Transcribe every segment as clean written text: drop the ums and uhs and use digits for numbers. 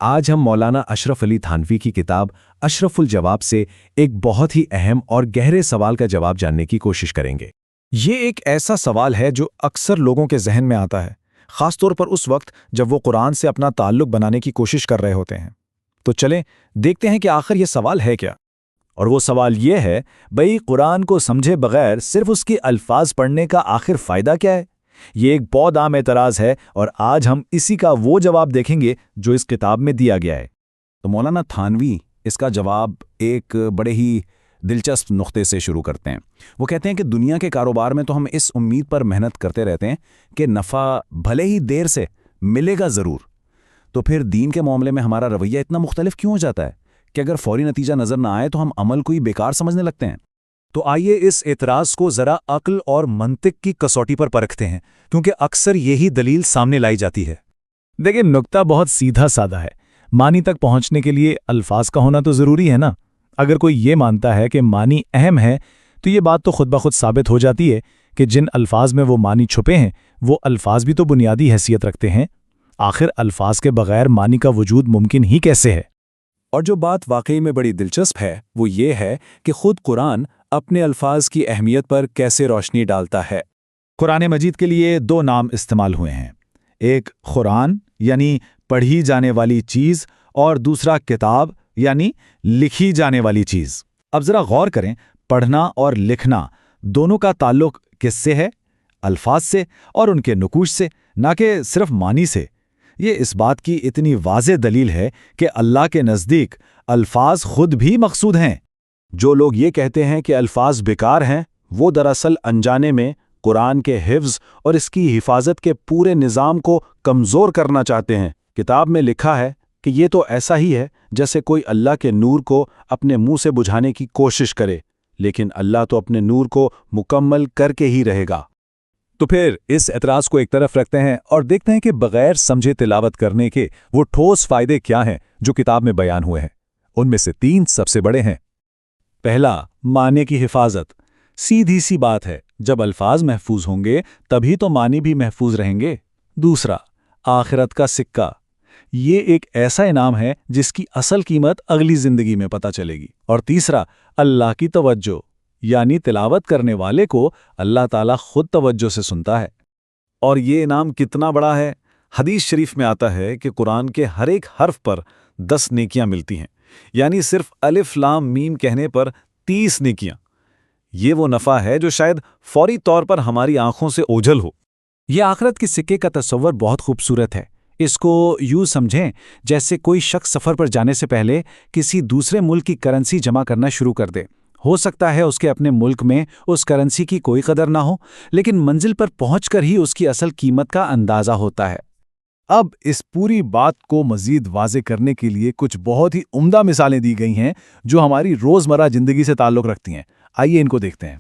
آج ہم مولانا اشرف علی تھانوی کی کتاب اشرف الجواب سے ایک بہت ہی اہم اور گہرے سوال کا جواب جاننے کی کوشش کریں گے۔ یہ ایک ایسا سوال ہے جو اکثر لوگوں کے ذہن میں آتا ہے، خاص طور پر اس وقت جب وہ قرآن سے اپنا تعلق بنانے کی کوشش کر رہے ہوتے ہیں۔ تو چلیں دیکھتے ہیں کہ آخر یہ سوال ہے کیا۔ اور وہ سوال یہ ہے، بھئی قرآن کو سمجھے بغیر صرف اس کے الفاظ پڑھنے کا آخر فائدہ کیا ہے؟ یہ ایک بہت عام اعتراض ہے اور آج ہم اسی کا وہ جواب دیکھیں گے جو اس کتاب میں دیا گیا ہے۔ تو مولانا تھانوی اس کا جواب ایک بڑے ہی دلچسپ نقطے سے شروع کرتے ہیں۔ وہ کہتے ہیں کہ دنیا کے کاروبار میں تو ہم اس امید پر محنت کرتے رہتے ہیں کہ نفع بھلے ہی دیر سے ملے گا ضرور، تو پھر دین کے معاملے میں ہمارا رویہ اتنا مختلف کیوں ہو جاتا ہے کہ اگر فوری نتیجہ نظر نہ آئے تو ہم عمل کو ہی بیکار سمجھنے لگتے ہیں؟ تو آئیے اس اعتراض کو ذرا عقل اور منطق کی کسوٹی پر پرکھتے ہیں، کیونکہ اکثر یہی دلیل سامنے لائی جاتی ہے۔ دیکھیں، نکتہ بہت سیدھا سادہ ہے۔ معنی تک پہنچنے کے لیے الفاظ کا ہونا تو ضروری ہے نا۔ اگر کوئی یہ مانتا ہے کہ معنی اہم ہے تو یہ بات تو خود بخود ثابت ہو جاتی ہے کہ جن الفاظ میں وہ معنی چھپے ہیں وہ الفاظ بھی تو بنیادی حیثیت رکھتے ہیں۔ آخر الفاظ کے بغیر معنی کا وجود ممکن ہی کیسے ہے؟ اور جو بات واقعی میں بڑی دلچسپ ہے وہ یہ ہے کہ خود قرآن اپنے الفاظ کی اہمیت پر کیسے روشنی ڈالتا ہے۔ قرآن مجید کے لیے دو نام استعمال ہوئے ہیں، ایک قرآن یعنی پڑھی جانے والی چیز اور دوسرا کتاب یعنی لکھی جانے والی چیز۔ اب ذرا غور کریں، پڑھنا اور لکھنا دونوں کا تعلق کس سے ہے؟ الفاظ سے اور ان کے نقوش سے، نہ کہ صرف معنی سے۔ یہ اس بات کی اتنی واضح دلیل ہے کہ اللہ کے نزدیک الفاظ خود بھی مقصود ہیں۔ جو لوگ یہ کہتے ہیں کہ الفاظ بیکار ہیں، وہ دراصل انجانے میں قرآن کے حفظ اور اس کی حفاظت کے پورے نظام کو کمزور کرنا چاہتے ہیں۔ کتاب میں لکھا ہے کہ یہ تو ایسا ہی ہے جیسے کوئی اللہ کے نور کو اپنے منہ سے بجھانے کی کوشش کرے، لیکن اللہ تو اپنے نور کو مکمل کر کے ہی رہے گا۔ تو پھر اس اعتراض کو ایک طرف رکھتے ہیں اور دیکھتے ہیں کہ بغیر سمجھے تلاوت کرنے کے وہ ٹھوس فائدے کیا ہیں جو کتاب میں بیان ہوئے ہیں۔ ان میں سے 3 سب سے بڑے ہیں۔ پہلا، معنی کی حفاظت۔ سیدھی سی بات ہے، جب الفاظ محفوظ ہوں گے تبھی تو معنی بھی محفوظ رہیں گے۔ دوسرا، آخرت کا سکہ۔ یہ ایک ایسا انعام ہے جس کی اصل قیمت اگلی زندگی میں پتہ چلے گی۔ اور تیسرا، اللہ کی توجہ، یعنی تلاوت کرنے والے کو اللہ تعالیٰ خود توجہ سے سنتا ہے۔ اور یہ انعام کتنا بڑا ہے؟ حدیث شریف میں آتا ہے کہ قرآن کے ہر ایک حرف پر 10 نیکیاں ملتی ہیں، یعنی صرف الف لام میم کہنے پر 30 نیکیاں۔ یہ وہ نفع ہے جو شاید فوری طور پر ہماری آنکھوں سے اوجھل ہو۔ یہ آخرت کے سکے کا تصور بہت خوبصورت ہے۔ اس کو یوں سمجھیں جیسے کوئی شخص سفر پر جانے سے پہلے کسی دوسرے ملک کی کرنسی جمع کرنا شروع کر دے۔ ہو سکتا ہے اس کے اپنے ملک میں اس کرنسی کی کوئی قدر نہ ہو، لیکن منزل پر پہنچ کر ہی اس کی اصل قیمت کا اندازہ ہوتا ہے۔ اب اس پوری بات کو مزید واضح کرنے کے لیے کچھ بہت ہی عمدہ مثالیں دی گئی ہیں جو ہماری روزمرہ زندگی سے تعلق رکھتی ہیں۔ آئیے ان کو دیکھتے ہیں۔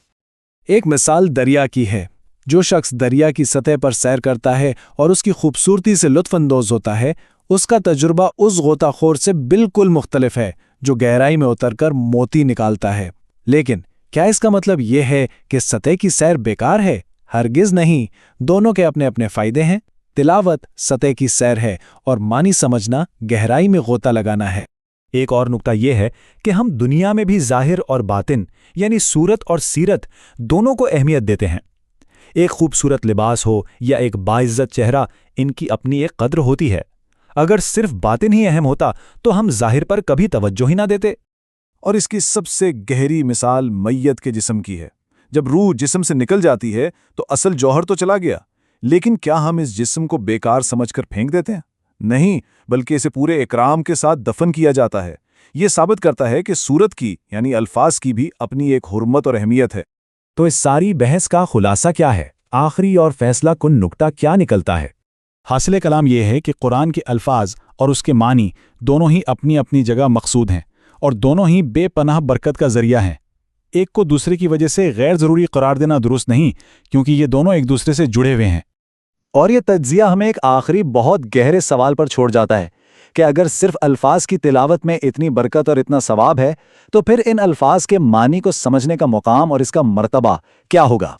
ایک مثال دریا کی ہے۔ جو شخص دریا کی سطح پر سیر کرتا ہے اور اس کی خوبصورتی سے لطف اندوز ہوتا ہے، اس کا تجربہ اس غوطہ خور سے بالکل مختلف ہے جو گہرائی میں اتر کر موتی نکالتا ہے۔ لیکن کیا اس کا مطلب یہ ہے کہ سطح کی سیر بیکار ہے؟ ہرگز نہیں، دونوں کے اپنے اپنے فائدے ہیں۔ تلاوت سطح کی سیر ہے اور معنی سمجھنا گہرائی میں غوطہ لگانا ہے۔ ایک اور نکتہ یہ ہے کہ ہم دنیا میں بھی ظاہر اور باطن یعنی صورت اور سیرت دونوں کو اہمیت دیتے ہیں۔ ایک خوبصورت لباس ہو یا ایک باعزت چہرہ، ان کی اپنی ایک قدر ہوتی ہے۔ اگر صرف باطن ہی اہم ہوتا تو ہم ظاہر پر کبھی توجہ ہی نہ دیتے۔ اور اس کی سب سے گہری مثال میت کے جسم کی ہے۔ جب روح جسم سے نکل جاتی ہے تو اصل جوہر تو چلا گیا، لیکن کیا ہم اس جسم کو بیکار سمجھ کر پھینک دیتے ہیں؟ نہیں، بلکہ اسے پورے اکرام کے ساتھ دفن کیا جاتا ہے۔ یہ ثابت کرتا ہے کہ صورت کی یعنی الفاظ کی بھی اپنی ایک حرمت اور اہمیت ہے۔ تو اس ساری بحث کا خلاصہ کیا ہے؟ آخری اور فیصلہ کن نکتہ کیا نکلتا ہے؟ حاصل کلام یہ ہے کہ قرآن کے الفاظ اور اس کے معنی دونوں ہی اپنی اپنی جگہ مقصود ہیں اور دونوں ہی بے پناہ برکت کا ذریعہ ہیں۔ ایک کو دوسرے کی وجہ سے غیر ضروری قرار دینا درست نہیں، کیونکہ یہ دونوں ایک دوسرے سے جڑے ہوئے ہیں۔ اور یہ تجزیہ ہمیں ایک آخری بہت گہرے سوال پر چھوڑ جاتا ہے کہ اگر صرف الفاظ کی تلاوت میں اتنی برکت اور اتنا ثواب ہے تو پھر ان الفاظ کے معنی کو سمجھنے کا مقام اور اس کا مرتبہ کیا ہوگا؟